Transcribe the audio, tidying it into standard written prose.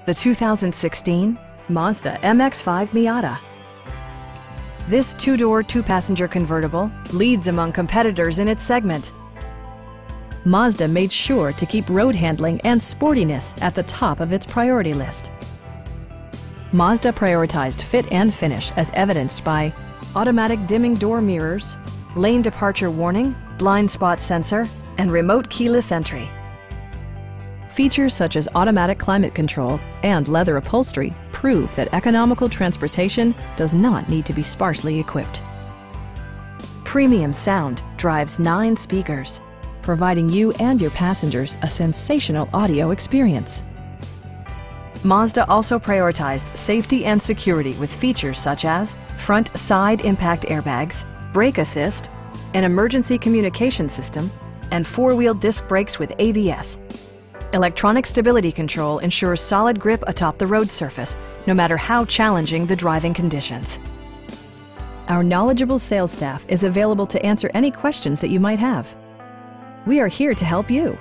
the 2016 Mazda MX-5 Miata. This two-door, two-passenger convertible leads among competitors in its segment. Mazda made sure to keep road handling and sportiness at the top of its priority list. Mazda prioritized fit and finish as evidenced by automatic dimming door mirrors, lane departure warning, blind spot sensor, and remote keyless entry. Features such as automatic climate control and leather upholstery prove that economical transportation does not need to be sparsely equipped. Premium sound drives 9 speakers, providing you and your passengers a sensational audio experience. Mazda also prioritized safety and security with features such as front side impact airbags, brake assist, an emergency communication system, and 4-wheel disc brakes with ABS. Electronic stability control ensures solid grip atop the road surface, no matter how challenging the driving conditions. Our knowledgeable sales staff is available to answer any questions that you might have. We are here to help you.